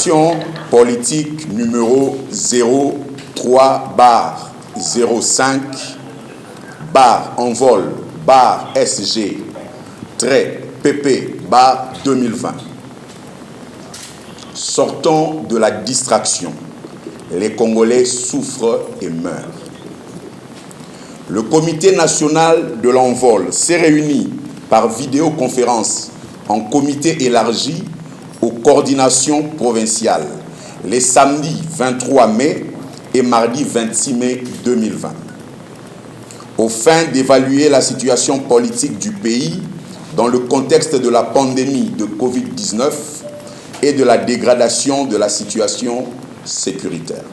Déclaration politique numéro 03-envol-SG-PP-2020. Sortons de la distraction. Les Congolais souffrent et meurent. Le Comité national de l'envol s'est réuni par vidéoconférence en comité élargi aux coordinations provinciales les samedis 23 mai et mardi 26 mai 2020, aux fins d'évaluer la situation politique du pays dans le contexte de la pandémie de Covid-19 et de la dégradation de la situation sécuritaire.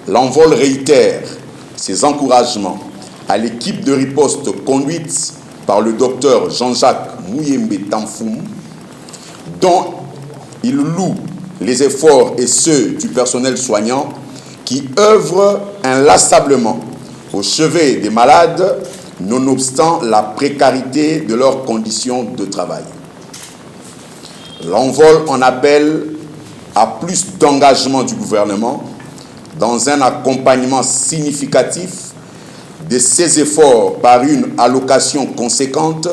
L'envol réitère ses encouragements à l'équipe de riposte conduite par le docteur Jean-Jacques Muyembe Tamfoum, dont il loue les efforts et ceux du personnel soignant qui œuvrent inlassablement au chevet des malades, nonobstant la précarité de leurs conditions de travail. L'envol en appelle à plus d'engagement du gouvernement dans un accompagnement significatif de ces efforts par une allocation conséquente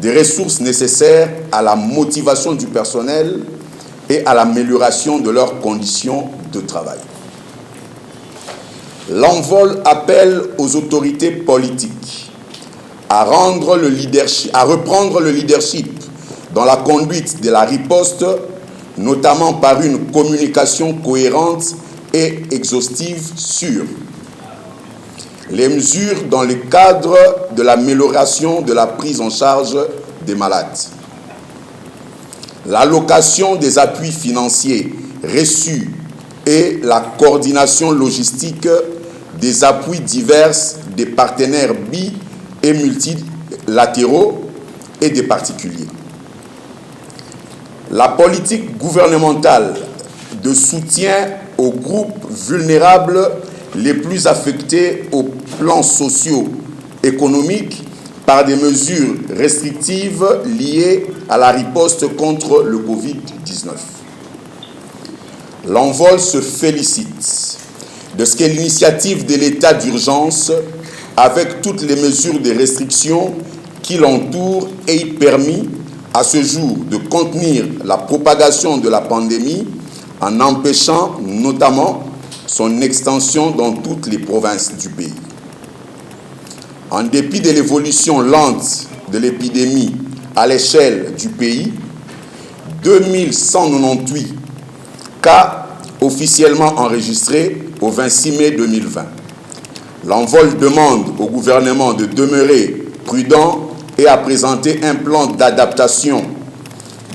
des ressources nécessaires à la motivation du personnel et à l'amélioration de leurs conditions de travail. L'envol appelle aux autorités politiques à reprendre le leadership dans la conduite de la riposte, notamment par une communication cohérente et exhaustive sur les mesures dans le cadre de l'amélioration de la prise en charge des malades, l'allocation des appuis financiers reçus et la coordination logistique des appuis divers des partenaires bi- et multilatéraux et des particuliers. La politique gouvernementale de soutien aux groupes vulnérables les plus affectés au plan socio-économique par des mesures restrictives liées à la riposte contre le Covid-19. L'envol se félicite de ce que l'initiative de l'état d'urgence, avec toutes les mesures de restriction qui l'entourent, ait permis à ce jour de contenir la propagation de la pandémie en empêchant notamment son extension dans toutes les provinces du pays. En dépit de l'évolution lente de l'épidémie à l'échelle du pays, 2198 cas officiellement enregistrés au 26 mai 2020. L'envol demande au gouvernement de demeurer prudent et à présenter un plan d'adaptation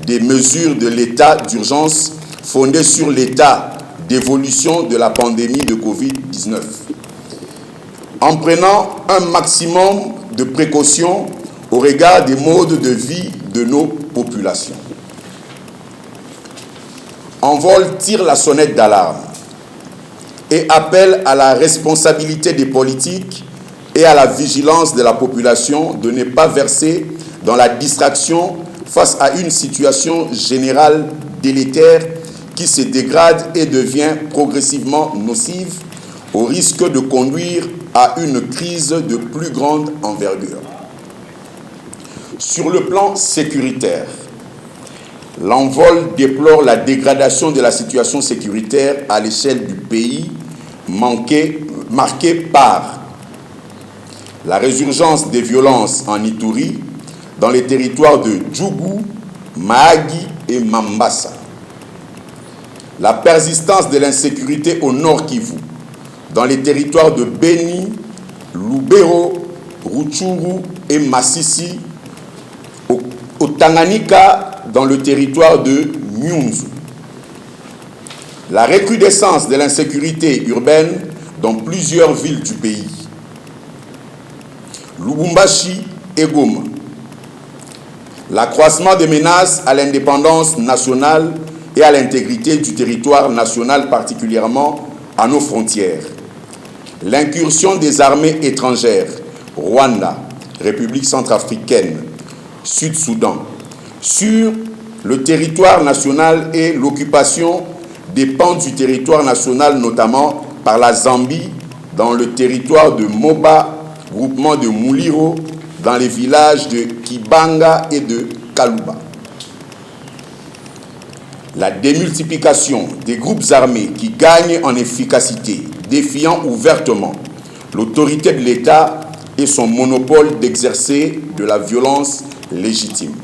des mesures de l'état d'urgence fondé sur l'état d'évolution de la pandémie de Covid-19, en prenant un maximum de précautions au regard des modes de vie de nos populations. Envol tire la sonnette d'alarme et appelle à la responsabilité des politiques et à la vigilance de la population de ne pas verser dans la distraction face à une situation générale délétère qui se dégrade et devient progressivement nocive au risque de conduire à une crise de plus grande envergure. Sur le plan sécuritaire, l'envol déplore la dégradation de la situation sécuritaire à l'échelle du pays, marquée par la résurgence des violences en Ituri, dans les territoires de Djougou, Mahagi et Mambasa, la persistance de l'insécurité au Nord Kivu, dans les territoires de Beni, Lubero, Rutshuru et Masisi, au Tanganyika, dans le territoire de Nyunzu. La recrudescence de l'insécurité urbaine dans plusieurs villes du pays, Lubumbashi et Goma. L'accroissement des menaces à l'indépendance nationale et à l'intégrité du territoire national, particulièrement à nos frontières. L'incursion des armées étrangères, Rwanda, République centrafricaine, Sud-Soudan, sur le territoire national et l'occupation des pans du territoire national, notamment par la Zambie, dans le territoire de Moba, groupement de Muliro, dans les villages de Kibanga et de Kaluba. La démultiplication des groupes armés qui gagnent en efficacité, défiant ouvertement l'autorité de l'État et son monopole d'exercer de la violence légitime.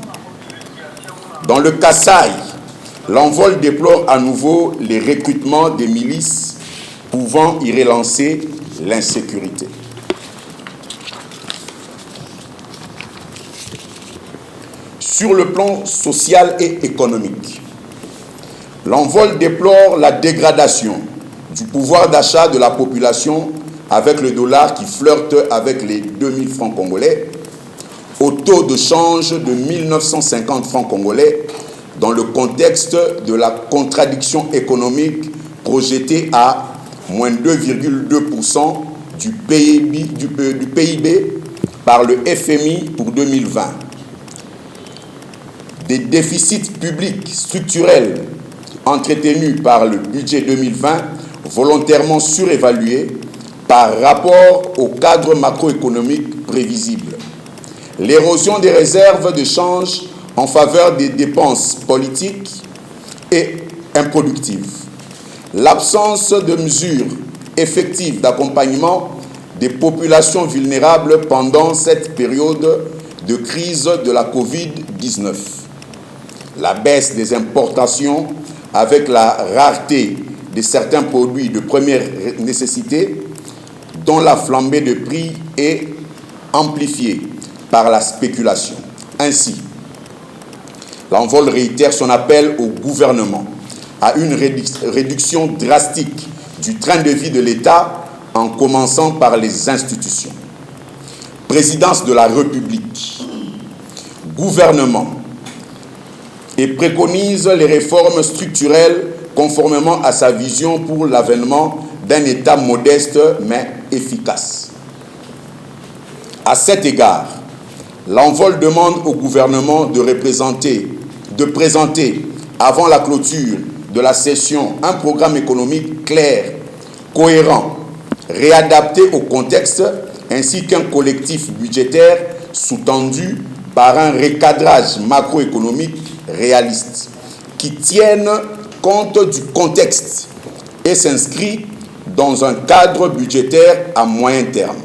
Dans le Kasaï, l'envol déplore à nouveau les recrutements des milices pouvant y relancer l'insécurité. Sur le plan social et économique, l'envol déplore la dégradation du pouvoir d'achat de la population avec le dollar qui flirte avec les 2000 francs congolais, au taux de change de 1950 francs congolais, dans le contexte de la contradiction économique projetée à moins 2,2% du PIB par le FMI pour 2020. Des déficits publics structurels entretenus par le budget 2020 volontairement surévalués par rapport au cadre macroéconomique prévisible. L'érosion des réserves de change en faveur des dépenses politiques et improductives. L'absence de mesures effectives d'accompagnement des populations vulnérables pendant cette période de crise de la Covid-19. La baisse des importations avec la rareté de certains produits de première nécessité, dont la flambée de prix est amplifiée par la spéculation. Ainsi, l'envol réitère son appel au gouvernement à une réduction drastique du train de vie de l'État, en commençant par les institutions. Présidence de la République, gouvernement, et préconise les réformes structurelles conformément à sa vision pour l'avènement d'un État modeste mais efficace. À cet égard, l'envol demande au gouvernement de présenter avant la clôture de la session un programme économique clair, cohérent, réadapté au contexte, ainsi qu'un collectif budgétaire sous-tendu par un recadrage macroéconomique réaliste qui tienne compte du contexte et s'inscrit dans un cadre budgétaire à moyen terme.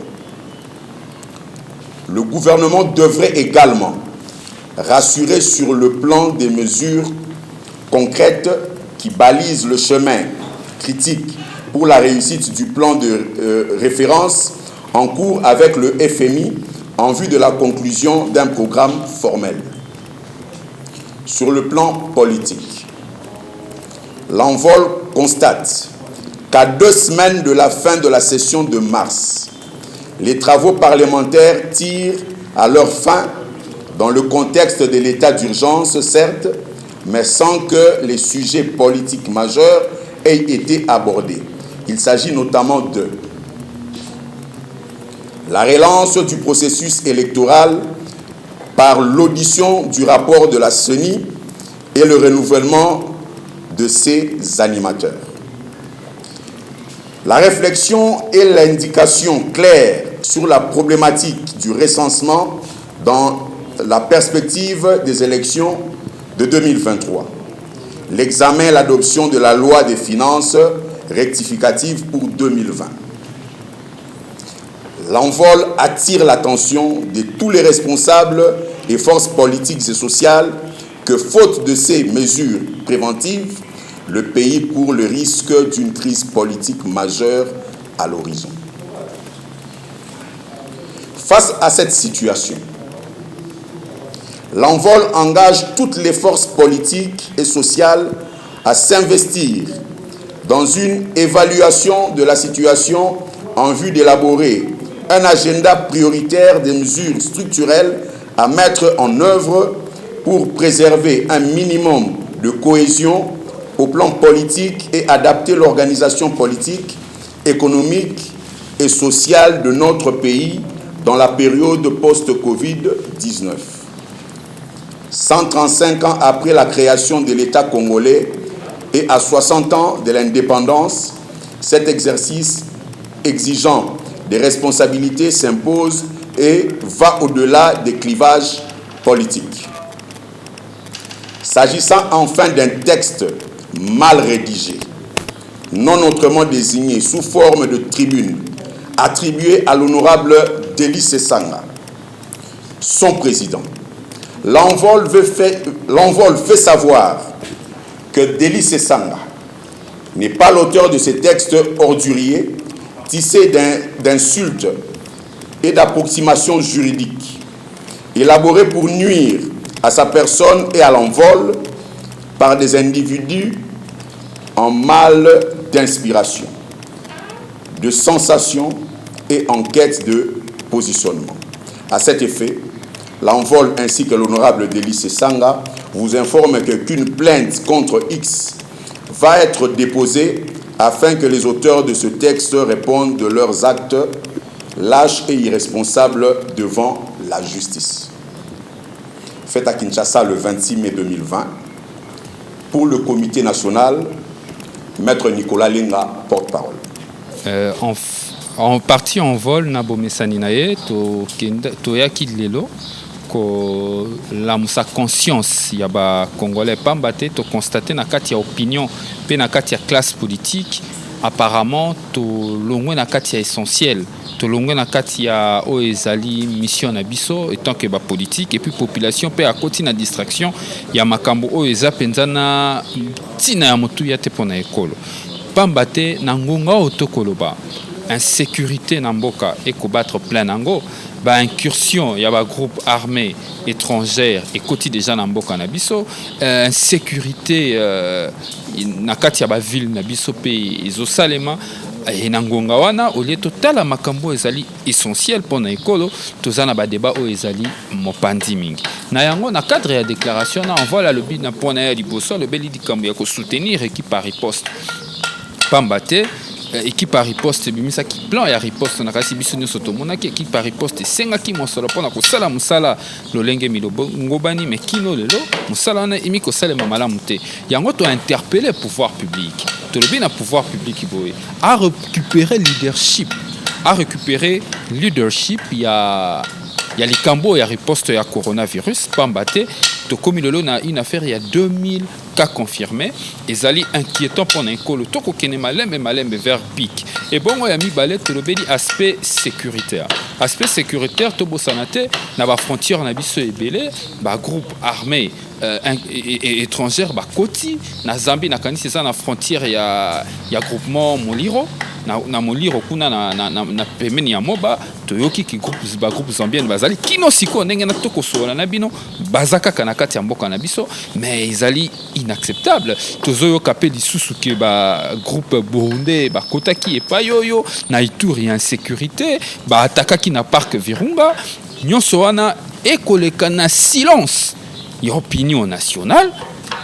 Le gouvernement devrait également rassurer sur le plan des mesures concrètes qui balisent le chemin critique pour la réussite du plan de référence en cours avec le FMI en vue de la conclusion d'un programme formel. Sur le plan politique, l'envol constate qu'à 2 semaines de la fin de la session de mars, les travaux parlementaires tirent à leur fin dans le contexte de l'état d'urgence, certes, mais sans que les sujets politiques majeurs aient été abordés. Il s'agit notamment de la relance du processus électoral par l'audition du rapport de la CENI et le renouvellement de ses animateurs. La réflexion et l'indication claire sur la problématique du recensement dans la perspective des élections de 2023. L'examen et l'adoption de la loi des finances rectificative pour 2020. L'envol attire l'attention de tous les responsables et forces politiques et sociales que, faute de ces mesures préventives, le pays court le risque d'une crise politique majeure à l'horizon. Face à cette situation, l'envol engage toutes les forces politiques et sociales à s'investir dans une évaluation de la situation en vue d'élaborer un agenda prioritaire des mesures structurelles à mettre en œuvre pour préserver un minimum de cohésion au plan politique et adapter l'organisation politique, économique et sociale de notre pays dans la période post-Covid-19. 135 ans après la création de l'État congolais et à 60 ans de l'indépendance, cet exercice exigeant des responsabilités s'impose et va au-delà des clivages politiques. S'agissant enfin d'un texte mal rédigé, non autrement désigné sous forme de tribune, attribué à l'honorable Délice Sanga, son président, l'envol fait savoir que Délice Sanga n'est pas l'auteur de ces textes orduriers tissés d'insultes et d'approximations juridiques, élaborés pour nuire à sa personne et à l'envol par des individus en mal d'inspiration, de sensation et en quête de positionnement. À cet effet, l'envol ainsi que l'honorable Délice Sanga vous informe qu'une plainte contre X va être déposée afin que les auteurs de ce texte répondent de leurs actes lâches et irresponsables devant la justice. Fait à Kinshasa le 26 mai 2020, pour le comité national, Maître Nicolas Lenga, porte-parole. En partie en vol, Nabomesani Naye, Toyaki Lelo, ko la musa conscience ya ba congolais pambate to constater na kati ya opinion pe na kati ya classe politique apparemment to longwe na kati ya essentiel to longwe na kati ya o ezali mission na biso étant que ba politique et puis population pe à côté na distraction ya makambo o eza penzana tina ya motu ya te pona ekolo pambate na ngonga otokoloba insécurité na mboka et combattre plein nango ba incursion ya ba groupe armé étrangère et côté déjà na mboka na biso insécurité na kati ya ba ville na biso pe ezosalema et na ngonga wana au lieu total la makambo ezali essentiel pour na ekolo tozana ba débat o ezali mopandi mingi na yango na cadre ya déclaration na envoie le but na pona ya liboso le beli dikambo ya ko soutenir équipe par riposte pambate équipe par riposte bimisa ki plan ya riposte na kasi biso nyonso tomona ki équipe par riposte esengaki mosolo mpona kosala mosala lolenge milobo ngobani me kino lelo mosala wana imi kosalema malamu te yango to interpeller pouvoir public tolobi na pouvoir public boye à récupérer leadership ya likambo ya riposte ya coronavirus pambate to komi lelo na une affaire il y a 2000 cas confirmés ezali inquiétant pour un kolo to ko kene malembe vers pic et bon ya mibale to lobeli aspect sécuritaire to bosanate na ba frontière na biso ebele ba groupe armé étrangère ba koti na Zambie na kanisi ça na frontière ya groupement Moliro na Moliro kuna na pemeni ya moba toyoki ki groupe zambien bazali kino siko ndenge na toko sola na bino bazaka kana kati ya mboka na biso mais ezali inacceptable tozoyo kapé lisusu ke ba groupe burundais ba kotaki epayoyo na Ituri insécurité ba atakaki na parc Virunga nyonso wana ekoleka na silence ya opinion nationale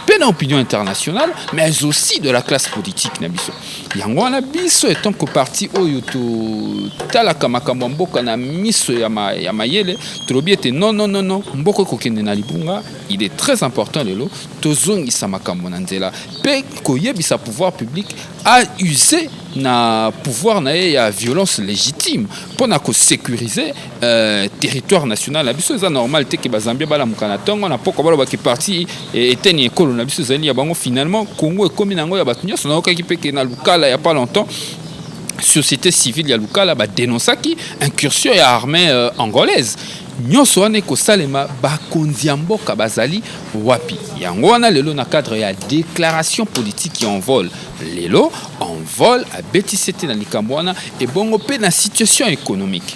peine opinion internationale mais aussi de la classe politique na biso yango wana biso étant que parti oyo to talaka makambo mboka na miso ya mayele tolobi ete non mboko kokende na libunga il est très important lelo tozongisa makambo na nzela pe koyebisa pouvoir public a usé na pouvoir na ya violence légitime pona ko sécuriser territoire national na biso eza normal te ke bazambia bala mukana tongo na poko balo baki parti eteni ekolo na biso zali ya bango finalement Congo ekomi nango ya batu nyonso na okaki peke na lukala ya pas longtemps société civile ya lukala ba dénonçaki incursion ya armée angolaise nyonso wana ekosalema bakonzi ya mboka bazali wapi yango wana lelo na cadre ya déclaration politique en vol lelo en vol à betisete na likambo wana et bongo pe na situation économique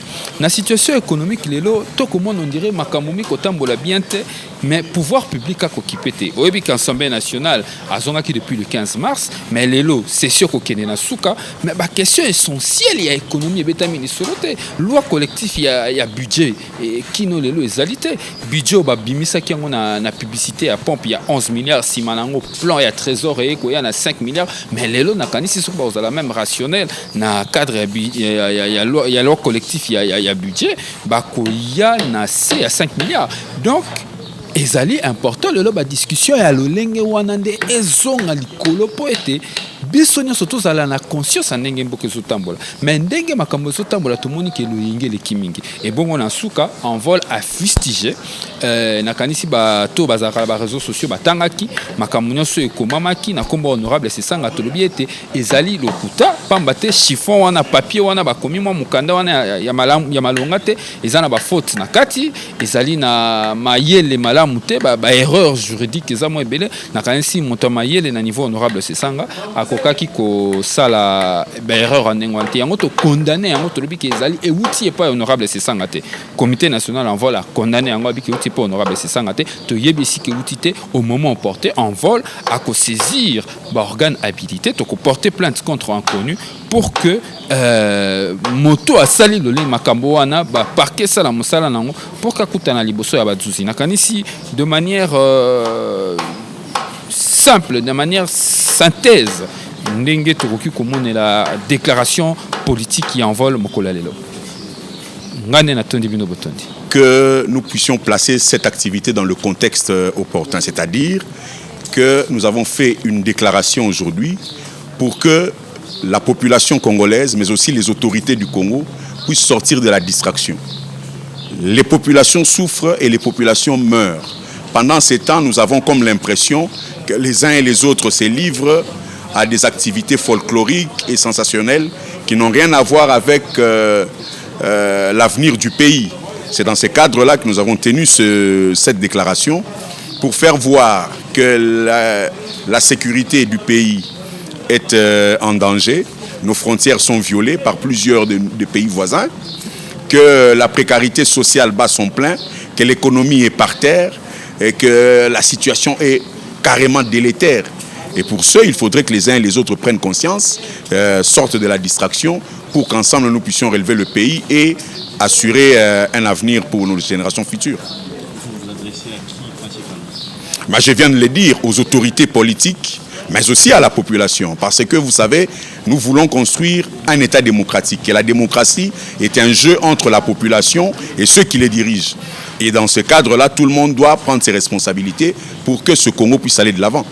lelo to comment on dirait makambo mi kotambola bien te mais pouvoir public a occupé te oyebi qu'Assemblée nationale azongaki depuis le 15 mars mais lelo session kokende na suka mais ba question essentielle ya économie ebetami ni solote loi collectif ya budget et kino lelo ezalité budget ba bimisaki yango na publicité ya pompe ya 11 milliards simanango plan ya trésor et ko ya na 5 milliards mais lelo na kanisi sur ba la même rationnel na cadre ya loi collectif ya budget ba ko ya na C à 5 milliards donc ezali important lelo ba discussion ya lolenge wana nde ezonga likolo po ete biso nyonso tozala na conscience ndenge mboka ezotambola mais ndenge makambo ezotambola tomoni ke loyenge eleki mingi ebongo na suka en vol a fustigé nakanisi bato bazalaka ba réseaux sociaux batangaki makambo nyonso ekomamaki na kombo honorable Sesanga tolobi ete ezali lokuta pamba te chiffon wana papier wana bakomi mwa mukanda wana ya malonga te ezana ba faute na kati ezali na mayele malamu te ba erreur juridique eza mo ebele nakanisi moto mayele na niveau honorable Sesanga akokaki ko sala ba erreur en ngwante yango to condamner yango tolobi ke ezali euti pas honorable Sesanga te comité national en vol a condamné yango abiki euti pas honorable Sesanga te to yebisi ke euti te au moment opportun en vol à ko saisir ba organe habilité to ko porter plainte contre inconnu pour que moto a sali lolé makambo wana ba parquet sala mosala nango pour kakutana liboso ya bazuzi nakanisi de manière simple, de manière synthèse ndenge tokoki komona la déclaration politique qui envole mokola lelo ngane na tondi bino botondi que nous puissions placer cette activité dans le contexte opportun, c'est-à-dire que nous avons fait une déclaration aujourd'hui pour que la population congolaise, mais aussi les autorités du Congo, puissent sortir de la distraction. Les populations souffrent et les populations meurent. Pendant ces temps, nous avons comme l'impression que les uns et les autres se livrent à des activités folkloriques et sensationnelles qui n'ont rien à voir avec l'avenir du pays. C'est dans ce cadre-là que nous avons tenu cette déclaration pour faire voir que la sécurité du pays est en danger. Nos frontières sont violées par plusieurs des pays voisins, que la précarité sociale bat son plein, que l'économie est par terre et que la situation est carrément délétère. Et pour ce, il faudrait que les uns et les autres prennent conscience, sortent de la distraction pour qu'ensemble nous puissions relever le pays et assurer un avenir pour nos générations futures. Vous vous adressez à qui principalement? Je viens de le dire, aux autorités politiques, mais aussi à la population. Parce que vous savez, nous voulons construire un État démocratique. Et la démocratie est un jeu entre la population et ceux qui les dirigent. Et dans ce cadre-là, tout le monde doit prendre ses responsabilités pour que ce Congo puisse aller de l'avant.